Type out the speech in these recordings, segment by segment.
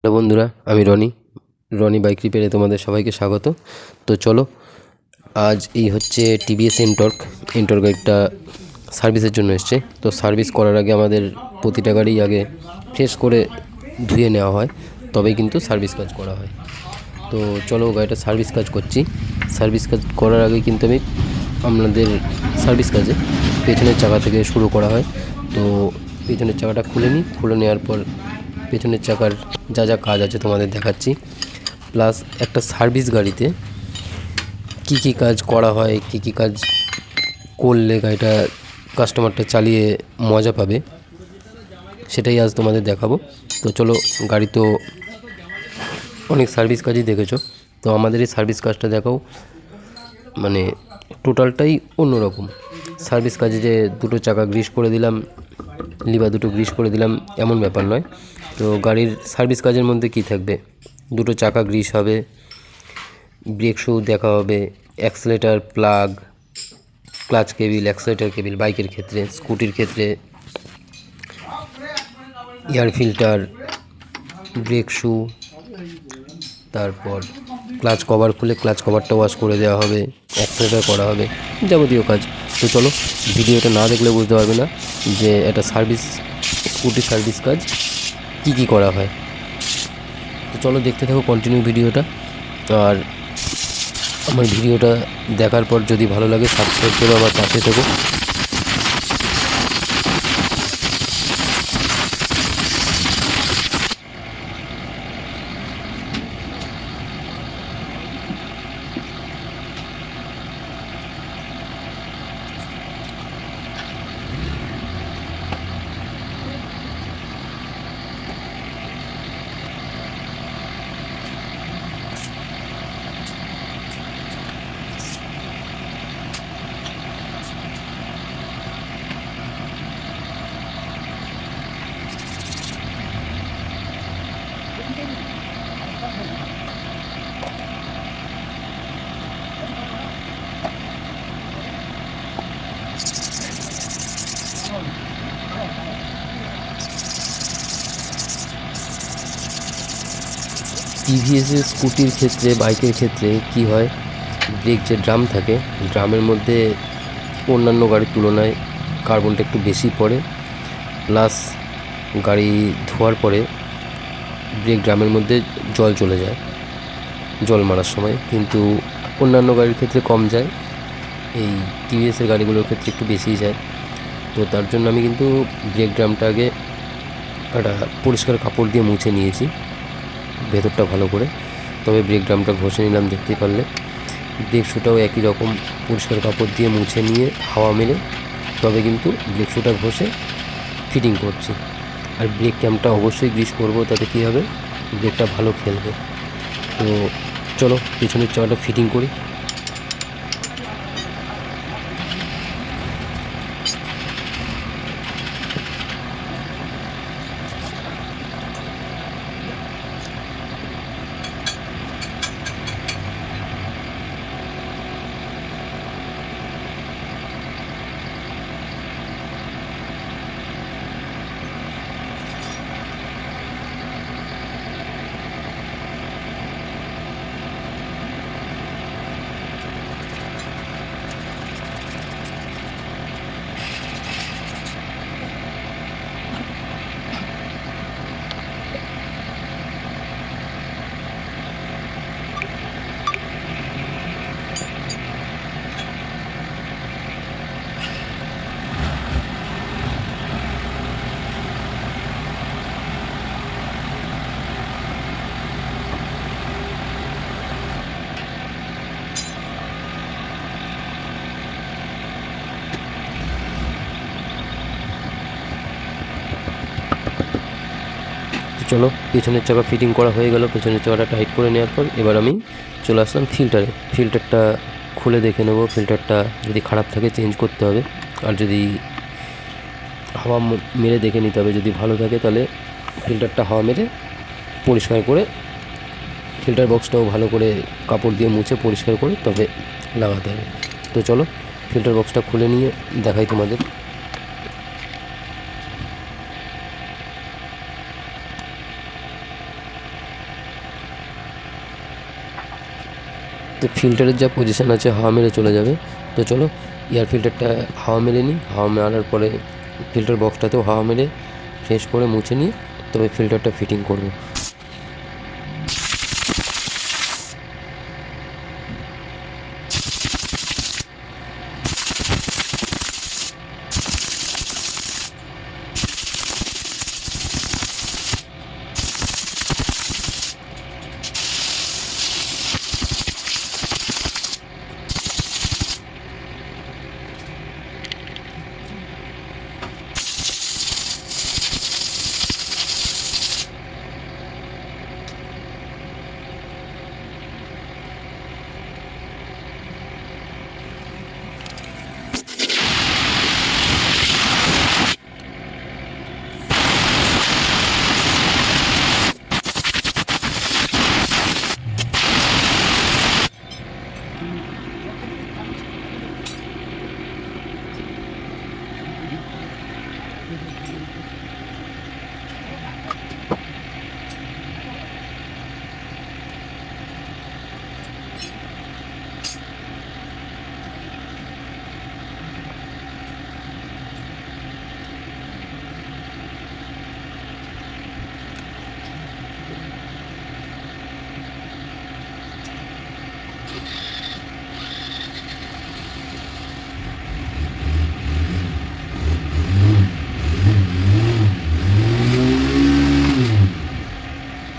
Hello বন্ধুরা, আমি Roni bike রিপেয়ারে তোমাদের সবাইকে স্বাগত। তো চলো, আজ এই হচ্ছে টিভিএস এন্টর্ক গাড়িটা সার্ভিসের জন্য এসছে। তো সার্ভিস করার আগে আমাদের প্রতিটা গাড়ি আগে ফ্রেশ করে ধুয়ে নেওয়া হয়, তবেই কিন্তু সার্ভিস কাজ করা হয়। তো চলো, গাড়িটা সার্ভিস কাজ করছি। সার্ভিস কাজ করার আগে কিন্তু আপনাদের সার্ভিস কাজে পেছনের চাকা থেকে শুরু করা হয়। তো পেছনের চাকাটা খুলে নেওয়ার পর পেছনের চাকার যা যা কাজ আছে তোমাদের দেখাচ্ছি। প্লাস একটা সার্ভিস গাড়িতে কি কি কাজ করা হয়, কি কি কাজ করলে গাড়িটা কাস্টমারটা চালিয়ে মজা পাবে, সেটাই আজ তোমাদের দেখাবো। তো চলো, গাড়ি তো অনেক সার্ভিস কাজই দেখেছো, তো আমাদের এই সার্ভিস কাজটা দেখাও। মানে টোটালটাই অন্যরকম। সার্ভিস কাজে যে দুটো চাকা গ্রিস করে দিলাম, লিভার দুটো গ্রিস করে দিলাম, এমন ব্যাপার নয়। তো গাড়ির সার্ভিস কাজের মধ্যে কি থাকবে, দুটো চাকা গ্রিস হবে, ব্রেক শু দেখা হবে, accelerator plug, clutch cable, accelerator cable বাইকের ক্ষেত্রে, স্কুটির ক্ষেত্রে এয়ার ফিল্টার, ব্রেক শু, তারপর ক্লাচ কভার খুলে ক্লাচ কভারটা ওয়াশ করে দেওয়া হবে, অ্যাক্সেলেটার করা হবে, যাবতীয় কাজ। তো চলো, ভিডিওটা না দেখলে বুঝতে পারবে না যে একটা স্কুটি সার্ভিস কাজ কি কি করা হয়। তো চলো, দেখতে থাকো কন্টিনিউ ভিডিওটা। আর আমার ভিডিওটা দেখার পর যদি ভালো লাগে সাবস্ক্রাইব করে আমার পাশে থেকো। টিভিএসের স্কুটির ক্ষেত্রে, বাইকের ক্ষেত্রে কি হয়, ব্রেক যে ড্রাম থাকে, ড্রামের মধ্যে অন্যান্য গাড়ির তুলনায় কার্বনটা একটু বেশি পড়ে। প্লাস গাড়ি ধোয়ার পরে ব্রেক ড্রামের মধ্যে জল চলে যায় জল মারার সময়, কিন্তু অন্যান্য গাড়ির ক্ষেত্রে কম যায়। এই টিভিএসের গাড়িগুলোর ক্ষেত্রে একটু বেশিই যায়। তো তার জন্য আমি কিন্তু ব্রেক ড্রামটা আগে একটা পরিষ্কার কাপড় দিয়ে মুছে নিয়েছি ভেতরটা ভালো করে, তবে ব্রেক ড্রামটা ঘষে নিলাম। দেখতেই পারলে ব্রেক শুটাও একই রকম পরিষ্কার কাপড় দিয়ে মুছে নিয়ে হাওয়া মেরে তবে কিন্তু ব্রেক শুটা ঘষে ফিটিং করছি। আর ব্রেক ক্যামটা অবশ্যই গ্রিস করবো, তাতে কী হবে, ব্রেকটা ভালো খেলবে। তো চলো, পিছনের চাকাটা ফিটিং করি। চলো, পেছনের চাকা ফিটিং করা হয়ে গেল। পেছনের চাকাটা টাইট করে নেওয়ার পর এবার আমি চলে আসলাম ফিল্টারটা খুলে দেখে নেবো। ফিল্টারটা যদি খারাপ থাকে চেঞ্জ করতে হবে, আর যদি হাওয়া মেরে দেখে নিতে হবে। যদি ভালো থাকে তাহলে ফিল্টারটা হাওয়া মেরে পরিষ্কার করে, ফিল্টার বক্সটাও ভালো করে কাপড় দিয়ে মুছে পরিষ্কার করে তবে লাগাতে হবে। তো চলো, ফিল্টার বক্সটা খুলে নিয়ে দেখাই তোমাদের। তো ফিল্টারের যা পজিশান আছে হাওয়া মেরে চলে যাবে। তো চলো এয়ার ফিল্টারটা হাওয়া মেরে নিই। হাওয়া মারার পরে ফিল্টার বক্সটাতেও হাওয়া মেরে ফ্রেশ করে মুছে নিয়ে তবে ফিল্টারটা ফিটিং করব।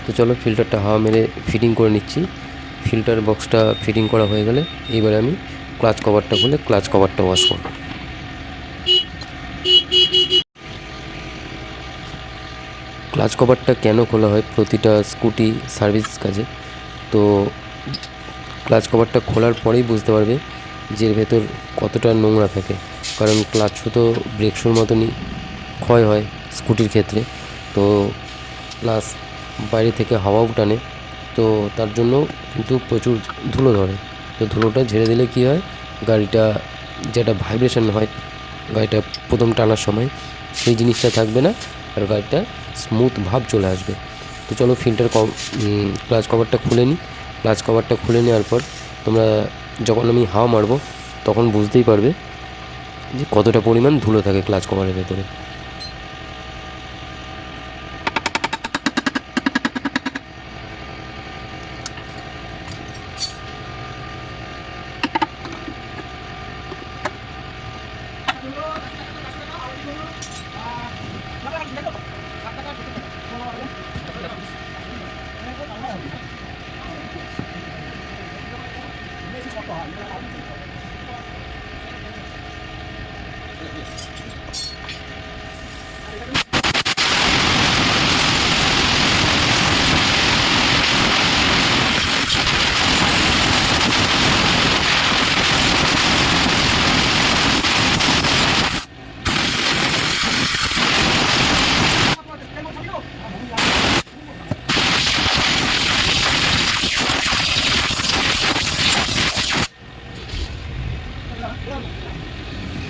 তো চলো ফিল্টারটা হাওয়া মেরে ফিটিং করে নিচ্ছি। ফিল্টার বক্সটা ফিটিং করা হয়ে গেলে এবারে আমি ক্লাচ কভারটা খুলে ক্লাচ কভারটা ওয়াশ করব। ক্লাচ কভারটা কেন খোলা হয় প্রতিটা স্কুটি সার্ভিস কাজে, তো ক্লাচ কভারটা খোলার পরেই বুঝতে পারবে যে এর ভেতর কতটা নোংরা থাকে। কারণ ক্লাচ শু তো ব্রেক শুর মতনই ক্ষয় হয় স্কুটির ক্ষেত্রে, তো প্লাস বাইরে থেকে হাওয়াও টানে, তো তার জন্য কিন্তু প্রচুর ধুলো ধরে। তো ধুলোটা ঝেড়ে দিলে কী হয়, গাড়িটা যেটা ভাইব্রেশন হয় গাড়িটা প্রথম টানার সময় সেই জিনিসটা থাকবে না, আর গাড়িটা স্মুথ ভাব চলে আসবে। তো চলো ক্লাচ কভারটা খুলে নিই। ক্লাচ কভারটা খুলে নেওয়ার পর তোমরা যখন আমি হাওয়া মারবো তখন বুঝতেই পারবে যে কতটা পরিমাণ ধুলো থাকে ক্লাচ কভারের ভেতরে।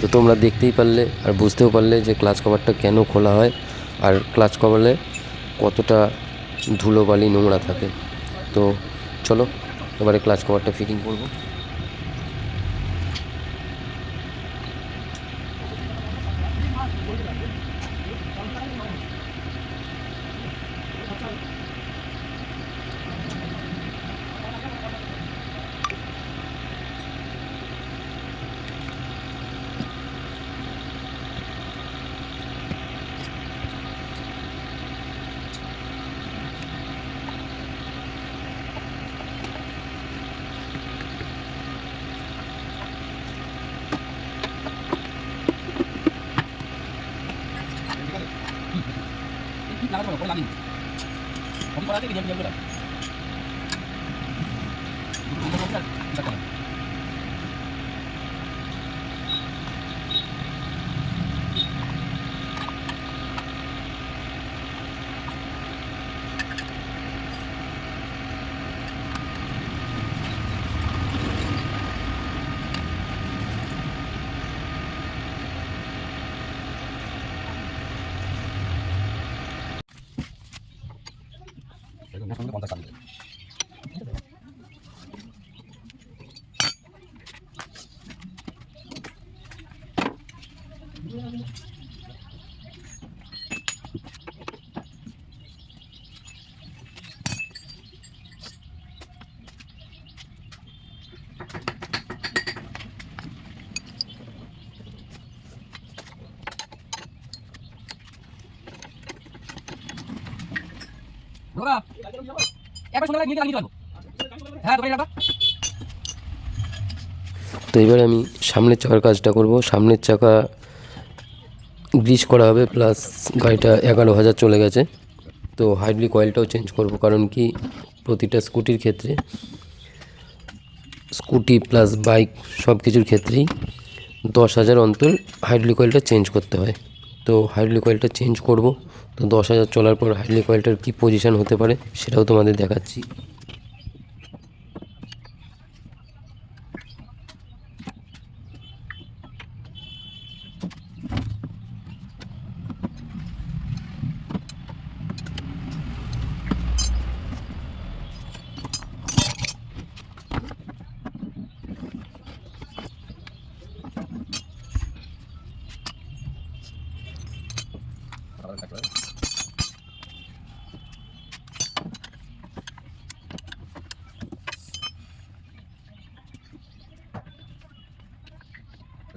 তো তোমরা দেখতেই পারলে আর বুঝতেও পারলে যে ক্লাচ কভারটা কেন খোলা হয় আর ক্লাচ কভারে কতটা ধুলোবালি নোংরা থাকে। তো চলো এবারে ক্লাচ কভারটা ফিটিং করব। তো এবার আমি সামনের চাকার কাজটা করব। সামনের চাকা গ্রিস করা হবে, প্লাস গাড়িটা 11,000 চলে গেছে। তো হাইড্রোলিক অয়েলটাও চেঞ্জ করব, কারণ কি প্রতিটা স্কুটির ক্ষেত্রে, স্কুটি প্লাস বাইক সব কিছুর ক্ষেত্রেই 10,000 অন্তর হাইড্রোলিক অয়েলটা চেঞ্জ করতে হয়। তো হাইড্রোলিক অয়েলটা চেঞ্জ করব। তো 10,000 চলার পর হাইড্রোলিক অয়েলটার কী পজিশান হতে পারে সেটাও তোমাদের দেখাচ্ছি।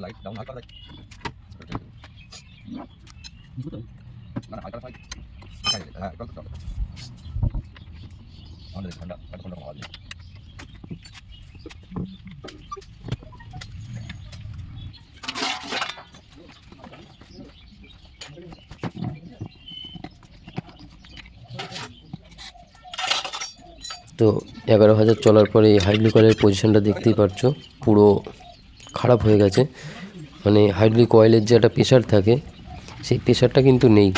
লাইট ডাউন হালকা লাইট না হালকা লাইট হ্যাঁ একদম তো আমাদের ঠান্ডা ঠান্ডা হওয়া যায়। তো 11,000 চলার পরে এই হাইড্রোলিক অয়েলের পজিশানটা দেখতেই পারছো, পুরো খারাপ হয়ে গেছে। মানে হাইড্রোলিক অয়েলের যে একটা প্রেশার থাকে, সেই প্রেশারটা কিন্তু নেই,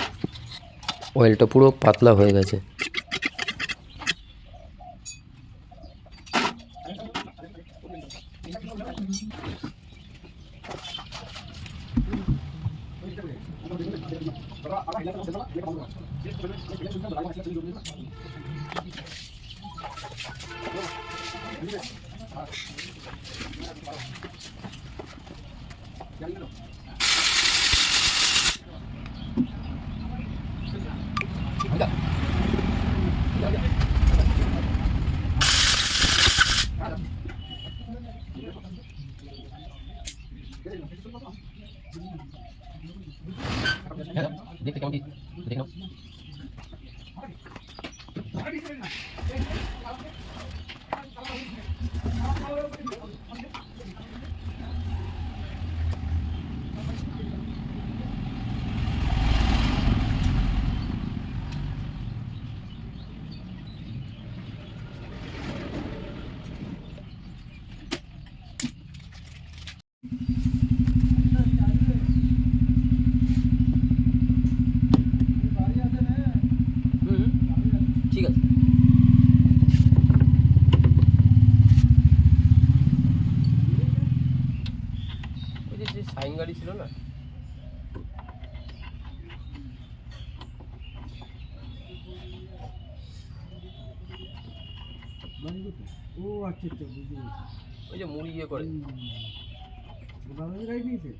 অয়েলটা পুরো পাতলা হয়ে গেছে। দেখতে কেমন কি দেখে নাও। ঠিক আছে। ওই যে সাইন গাড়ি ছিল না, ও আচ্ছা আচ্ছা বুঝতে পেরেছি। ওই যে মুড়ি ইয়ে করে। বাংলাদেশ গাড়ি নিয়েছে।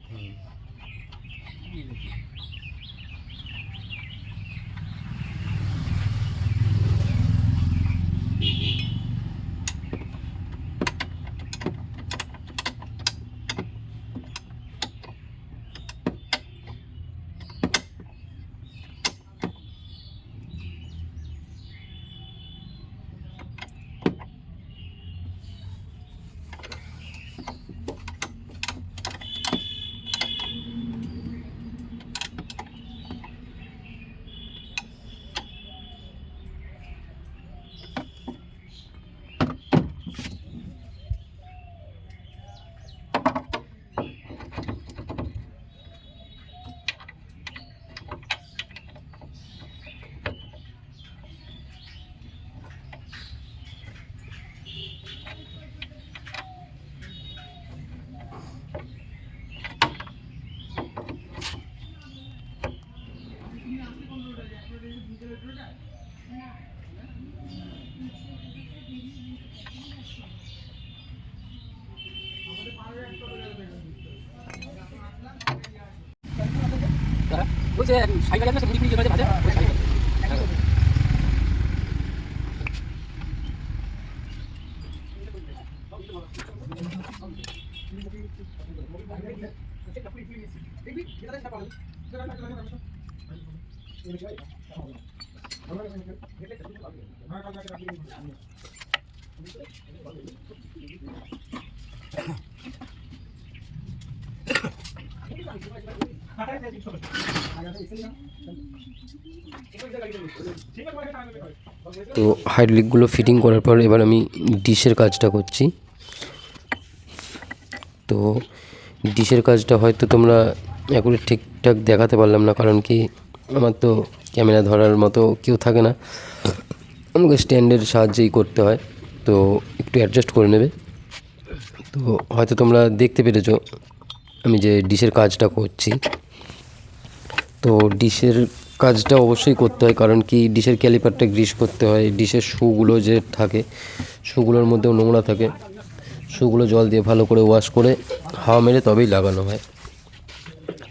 বলছে সাইন গাড়ি আছে, মুড়ি মুড়ি যেটা ভাজে ওই সাইন গাড়ি। তো হাইড্রোলিকগুলো ফিটিং করার পর এবার আমি ডিশের কাজটা করছি। তো ডিশের কাজটা হয়তো তোমরা এখন ঠিকঠাক দেখাতে পারলাম না, কারণ কি আমার তো ক্যামেরা ধরার মতো কেউ থাকে না, আমাকে স্ট্যান্ডের সাহায্যেই করতে হয়। তো একটু অ্যাডজাস্ট করে নেবে। তো হয়তো তোমরা দেখতে পেরেছো আমি যে ডিশের কাজটা করছি। তো ডিশের কাজটা অবশ্যই করতে হয়, কারণ কি ডিশের ক্যালিপারটা গ্রিস করতে হয়। ডিশের শুগুলো যে থাকে, শুগুলোর মধ্যেও নোংরা থাকে, শুগুলো জল দিয়ে ভালো করে ওয়াশ করে হাওয়া মেরে তবেই লাগানো হয়।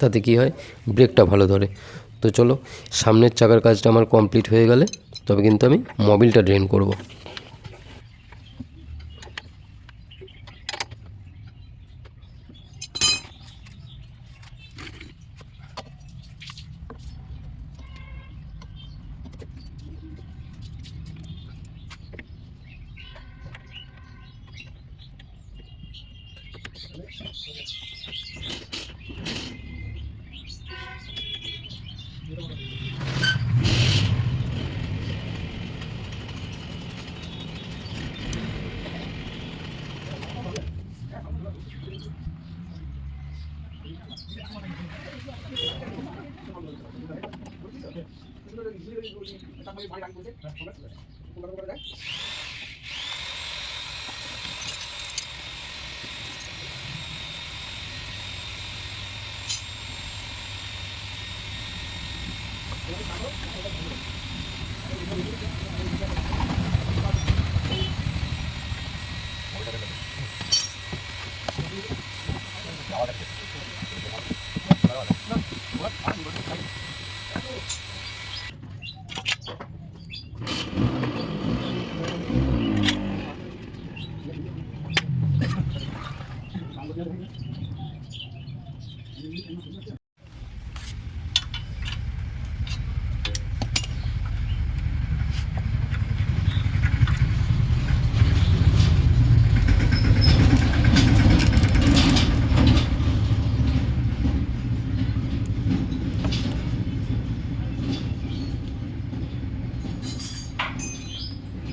তাতে কি হয়, ব্রেকটা ভালো ধরে। তো চলো, সামনের চাকার কাজটা আমার কমপ্লিট হয়ে গেলে তবে কিন্তু আমি মোবিলটা ড্রেন করব।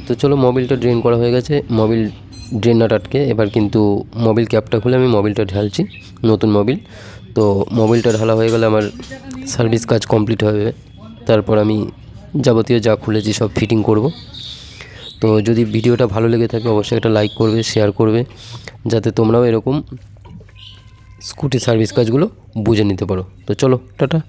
তো চলো, মোবিলটা ড্রেন করা হয়ে গেছে। মোবিল ড্রেন না আটকে এবার কিন্তু মোবিল ক্যাপটা খুলে আমি মোবিলটা ঢালছি, নতুন মোবিল। তো মোবিলটা ঢালা হয়ে গেলে আমার সার্ভিস কাজ কমপ্লিট হবে। তারপর আমি যাবতীয় যা খুলেছি সব ফিটিং করব। তো যদি ভিডিওটা ভালো লেগে থাকে অবশ্যই একটা লাইক করবে, শেয়ার করবে, যাতে তোমরাও এরকম স্কুটি সার্ভিস কাজগুলো বুঝে নিতে পারো। তো চলো, টাটা।